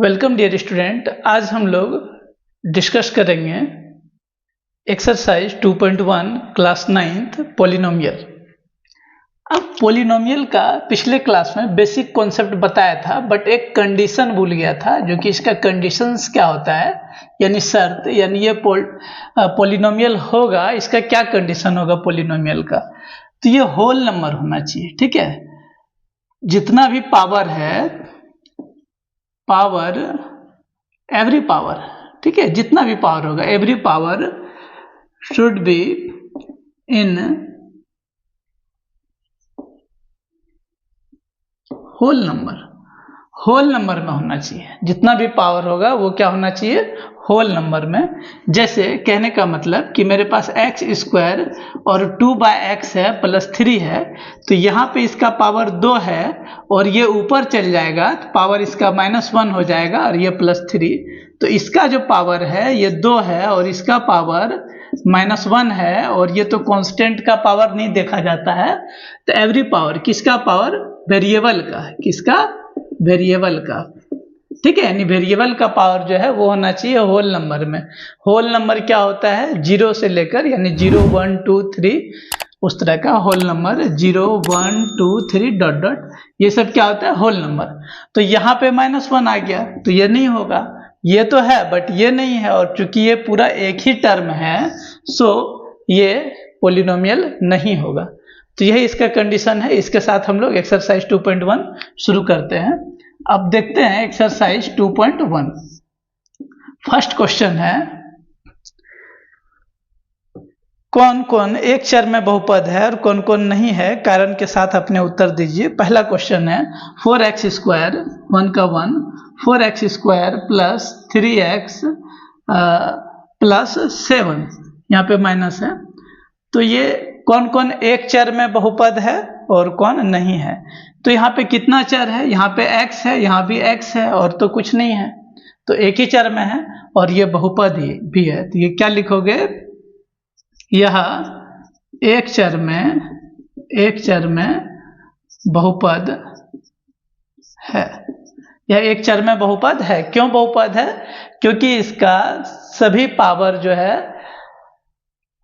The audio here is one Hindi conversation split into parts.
Welcome dear student. आज हम लोग डिस्कस करेंगे एक्सरसाइज 2.1 क्लास 9th पॉलिनोमियल। अब पॉलिनोमियल का पिछले क्लास में बेसिक कॉन्सेप्ट बताया था, बट एक कंडीशन भूल गया था, जो कि इसका कंडीशंस क्या होता है, यानी शर्त, यानी ये पॉलिनोमियल होगा, इसका क्या कंडीशन होगा पॉलिनोमियल का। तो ये होल नंबर होना चाहिए, ठीक है। जितना भी पावर है, पावर, एवरी पावर, ठीक है, जितना भी पावर होगा, every power should be in whole number. Whole number में होना चाहिए, जितना भी पावर होगा वो क्या होना चाहिए, होल नंबर में। जैसे कहने का मतलब कि मेरे पास एक्स स्क्वायर और 2/x है प्लस 3 है, तो यहाँ पे इसका पावर 2 है और ये ऊपर चल जाएगा तो पावर इसका -1 हो जाएगा और ये +3। तो इसका जो पावर है ये 2 है और इसका पावर -1 है, और ये तो कांस्टेंट का पावर नहीं देखा जाता है। तो एवरी पावर, किसका पावर, वेरिएबल का, किसका, वेरिएबल का, ठीक है। यानी वेरिएबल का पावर जो है वो होना चाहिए होल नंबर में। होल नंबर क्या होता है, 0 से लेकर, यानी 0 1 2 3 उस तरह का होल नंबर, 0 1 2 3 डॉट डॉट, ये सब क्या होता है, होल नंबर। तो यहाँ पे -1 आ गया तो ये नहीं होगा, ये तो है बट ये नहीं है, और चूंकि ये पूरा एक ही टर्म है सो ये पॉलिनोमियल नहीं होगा। तो यही इसका कंडीशन है। इसके साथ हम लोग एक्सरसाइज 2.1 शुरू करते हैं। अब देखते हैं एक्सरसाइज 2.1। फर्स्ट क्वेश्चन है, कौन कौन एक चर में बहुपद है और कौन कौन नहीं है, कारण के साथ अपने उत्तर दीजिए। पहला क्वेश्चन है 4x स्क्वायर 1 का 1, 4x square plus 3x plus 7, यहाँ पे माइनस है। तो ये कौन कौन एक चर में बहुपद है और कौन नहीं है। तो यहाँ पे कितना चर है, यहाँ पे x है, यहाँ भी x है, और तो कुछ नहीं है, तो एक ही चर में है और ये बहुपद भी है। तो ये क्या लिखोगे, यह एक चर में बहुपद है। यह एक चर में बहुपद है। क्यों बहुपद है, क्योंकि इसका सभी पावर जो है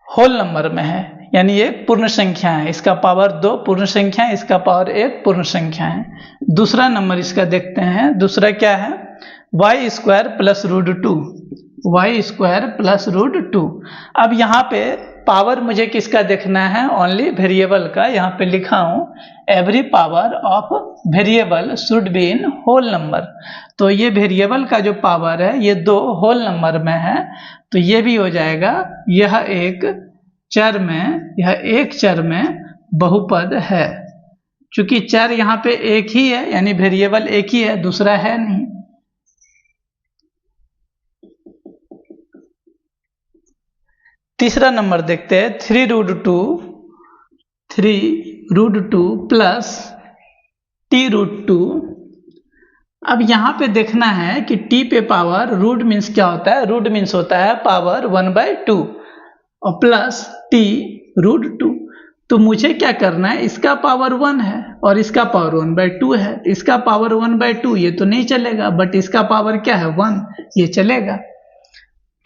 होल नंबर में है, यानी ये पूर्ण संख्या है। इसका पावर 2 पूर्ण संख्या है, इसका पावर 1 पूर्ण संख्या है। दूसरा नंबर इसका देखते हैं, दूसरा क्या है, y square plus √2, y square plus √2। अब यहाँ पे पावर मुझे किसका देखना है, ओनली वेरिएबल का। यहाँ पे लिखा हूँ every power of variable should be in whole number. तो ये वेरिएबल का जो पावर है ये 2 होल नंबर में है, तो ये भी हो जाएगा। यह एक चर में बहुपद है। चूंकि चर यहाँ पे एक ही है, यानी वेरिएबल एक ही है, दूसरा है नहीं। तीसरा नंबर देखते हैं, 3√2 प्लस t√2। अब यहाँ पे देखना है कि t पे पावर, रूट मीन्स क्या होता है, रूट मीन्स होता है पावर 1/2 और प्लस t√2। तो मुझे क्या करना है, इसका पावर 1 है और इसका पावर 1/2 है। इसका पावर 1/2 ये तो नहीं चलेगा, बट इसका पावर क्या है, 1, ये चलेगा।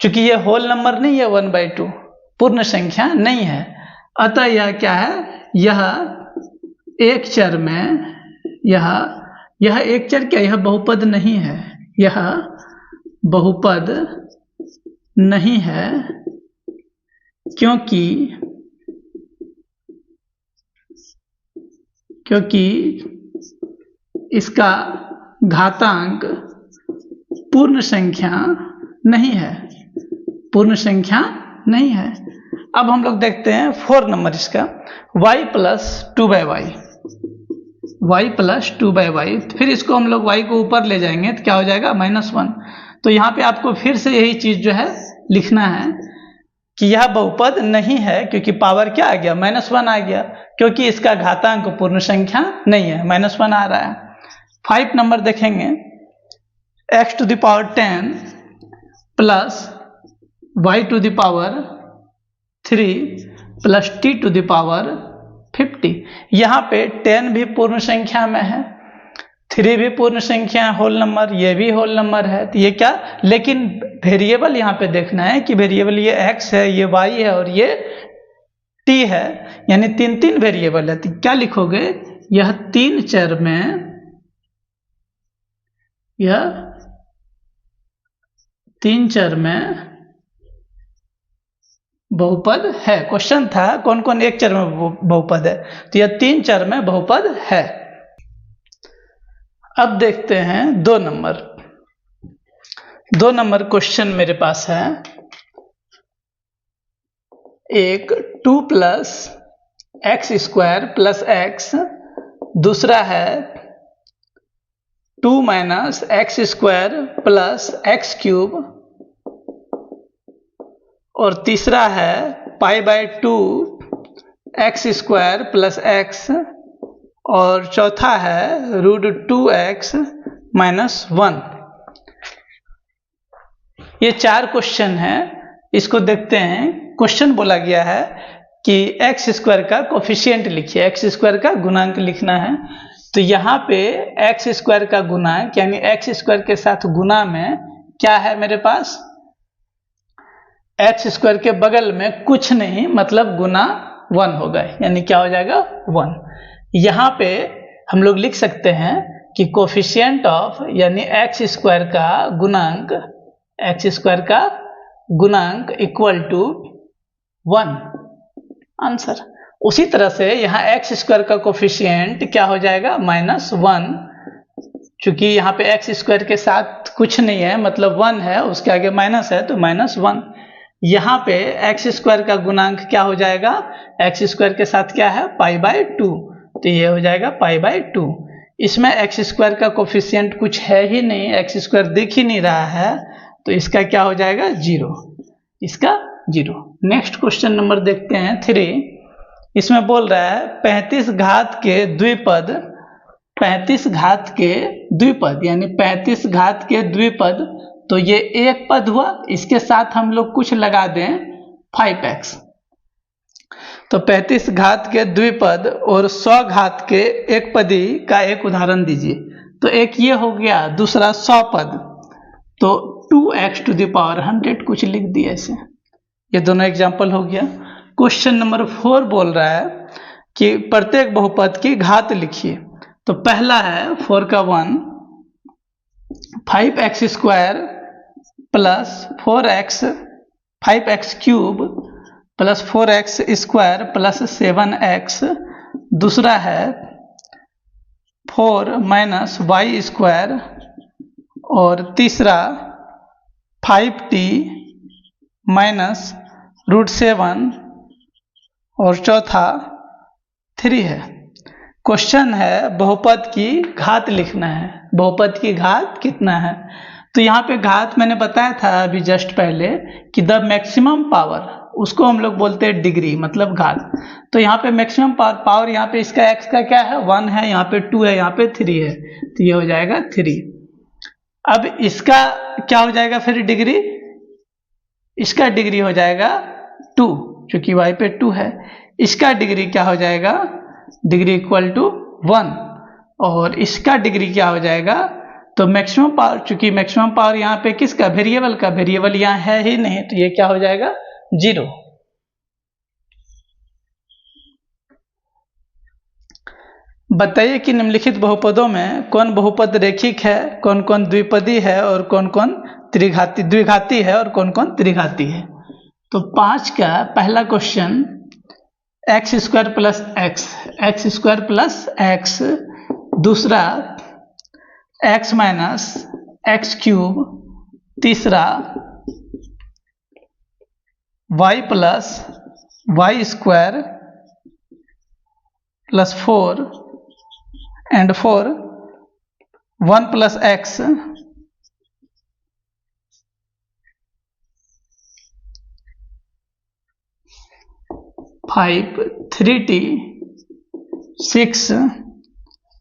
चूंकि ये होल नंबर नहीं है, 1/2 पूर्ण संख्या नहीं है, अतः यह क्या है, यह एक चर में, यह एक चर क्या, यह बहुपद नहीं है, यह बहुपद नहीं है, क्योंकि इसका घातांक पूर्ण संख्या नहीं है, पूर्ण संख्या नहीं है। अब हम लोग देखते हैं 4 नंबर इसका, y plus 2/y, y plus 2/y। फिर इसको हम लोग y को ऊपर ले जाएंगे तो क्या हो जाएगा, -1। तो यहाँ पे आपको फिर से यही चीज जो है लिखना है कि यह बहुपद नहीं है, क्योंकि पावर क्या आ गया, -1 आ गया, क्योंकि इसका घातांक पूर्ण संख्या नहीं है, -1 आ रहा है। 5 नंबर देखेंगे, x⁻10 plus y⁻3 plus t⁻50। यहाँ पे 10 भी पूर्ण संख्या में है, 3 भी पूर्ण संख्या है, होल नंबर, ये भी होल नंबर है। तो ये क्या, लेकिन वेरिएबल यहाँ पे देखना है कि वेरिएबल ये x है, ये y है और ये t है, यानी 3 वेरिएबल है। तो क्या लिखोगे, यह 3 चर में, यह 3 चर में बहुपद है। क्वेश्चन था कौन कौन एक चर में बहुपद है, तो यह 3 चर में बहुपद है। अब देखते हैं 2 नंबर। 2 नंबर क्वेश्चन मेरे पास है, एक 2 plus x square plus x, दूसरा है 2 minus x square plus x cube, और तीसरा है π/2 एक्स स्क्वायर प्लस एक्स, और चौथा है √2x - 1। ये 4 क्वेश्चन हैं। इसको देखते हैं। क्वेश्चन बोला गया है कि एक्स स्क्वायर का कोफिशिएंट लिखिए, एक्स स्क्वायर का गुणांक लिखना है। तो यहाँ पे एक्स स्क्वायर का गुणांक यानी एक्स स्क्वायर के साथ गुना में क्या है मेरे पास, एक्स स्क्वायर के बगल में कुछ नहीं, मतलब गुना 1 होगा, यानी क्या हो जाएगा 1। यहाँ पे हम लोग लिख सकते हैं कि कोफिशिएंट ऑफ यानी एक्स स्क्वायर का गुणांक, एक्स स्क्वायर का गुणांक इक्वल टू 1, आंसर। उसी तरह से यहाँ एक्स स्क्वायर का कोफिशिएंट क्या हो जाएगा -1, चूंकि यहाँ पे एक्स स्क्वायर के साथ कुछ नहीं है, मतलब 1 है, उसके आगे माइनस है तो -1। यहाँ पे एक्स स्क्वायर का गुणांक क्या हो जाएगा, एक्स स्क्वायर के साथ क्या है π/2, तो ये हो जाएगा π/2। इसमें एक्स स्क्वायर का कोफिशिएंट कुछ है ही नहीं, एक्स स्क्वायर दिख ही नहीं रहा है, तो इसका क्या हो जाएगा 0, इसका 0। नेक्स्ट क्वेश्चन नंबर देखते हैं 3। इसमें बोल रहा है 35 घात के द्विपद, 35 घात के द्विपद यानी 35 घात के द्विपद, तो ये एक पद हुआ, इसके साथ हम लोग कुछ लगा दें 5x, तो 35 घात के द्विपद और 100 घात के एक पदी का एक उदाहरण दीजिए। तो एक ये हो गया, दूसरा 100 पद, तो 2x⁴ कुछ लिख दिया ऐसे। ये दोनों एग्जाम्पल हो गया। क्वेश्चन नंबर 4 बोल रहा है कि प्रत्येक बहुपद की घात लिखिए। तो पहला है 4 का 1, 5x² plus 4x 5x³ plus 4x² plus 7x, दूसरा है 4 माइनस y², और तीसरा 5t माइनस √7, और चौथा 3 है। क्वेश्चन है बहुपद की घात लिखना है, बहुपद की घात कितना है। तो यहाँ पे घात मैंने बताया था अभी जस्ट पहले कि द मैक्सिमम पावर, उसको हम लोग बोलते हैं डिग्री, मतलब घात। तो यहाँ पे मैक्सिमम पावर यहाँ पे इसका x का क्या है 1 है, यहाँ पे 2 है, यहाँ पे 3 है, तो ये हो जाएगा 3। अब इसका क्या हो जाएगा फिर डिग्री, इसका डिग्री हो जाएगा 2, क्योंकि y पे 2 है। इसका डिग्री क्या हो जाएगा, डिग्री इक्वल टू 1, और इसका डिग्री क्या हो जाएगा, तो मैक्सिमम पावर, चूंकि मैक्सिमम पावर यहाँ पे किसका, वेरिएबल का, वेरिएबल यहाँ है ही नहीं, तो ये क्या हो जाएगा 0। बताइए कि निम्नलिखित बहुपदों में कौन बहुपद रेखिक है, कौन कौन द्विपदी है, और कौन कौन द्विघाती है, और कौन कौन त्रिघाती है। तो 5 का पहला question, x² plus x² plus x, दूसरा x माइनस x³, तीसरा y plus y² plus 4, and 4 1 plus x, 5 3t 6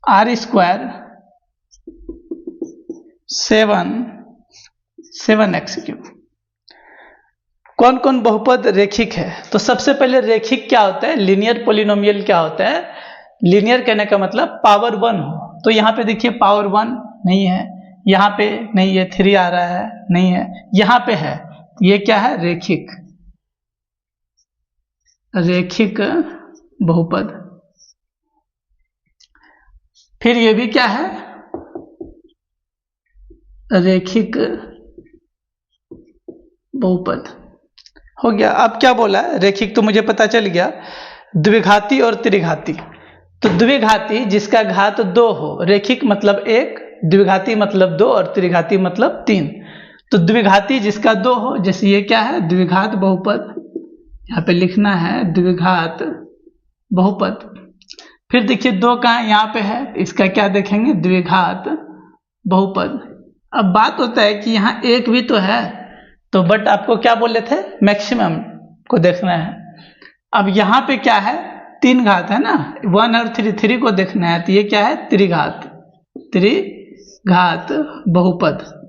r² 7x³। कौन कौन बहुपद रेखिक है। तो सबसे पहले रेखिक क्या होता है, लीनियर पॉलिनोमियल क्या होता है। लीनियर कहने का मतलब पावर 1 हो, तो यहाँ पे देखिए पावर 1 नहीं है, यहाँ पे नहीं है, 3 आ रहा है नहीं है, यहाँ पे है। ये क्या है? रेखिक बहुपद। फिर ये भी क्या है? रेखिक बहुपद हो गया। अब क्या बोला? रेखिक तो मुझे पता चल गया, द्विघाती और त्रिघाती। तो द्विघाती जिसका घात 2 हो, रेखिक मतलब 1, द्विघाती मतलब 2 और त्रिघाती मतलब 3। तो द्विघाती जिसका 2 हो, जैसे ये क्या है? द्विघात बहुपद। यहाँ पे लिखना है द्विघात बहुपद। फिर देखिए 2 कहाँ? यहाँ पे है, इसका क्या देखेंगे? द्विघात बहुपद। अब बात होता है कि यहाँ 1 भी तो है, तो बट आपको क्या बोले थे? मैक्सिमम को देखना है। अब यहाँ पे क्या है? 3 घात है ना, 1 और 3 को देखना है। तो ये क्या है? त्रिघात बहुपद।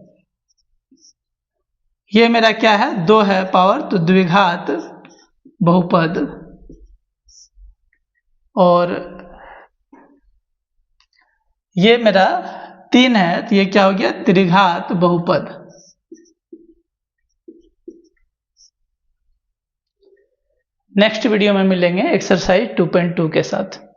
ये मेरा क्या है? 2 है पावर, तो द्विघात बहुपद। और ये मेरा 3 है, तो ये क्या हो गया? त्रिघात बहुपद। नेक्स्ट वीडियो में मिलेंगे एक्सरसाइज 2.2 के साथ।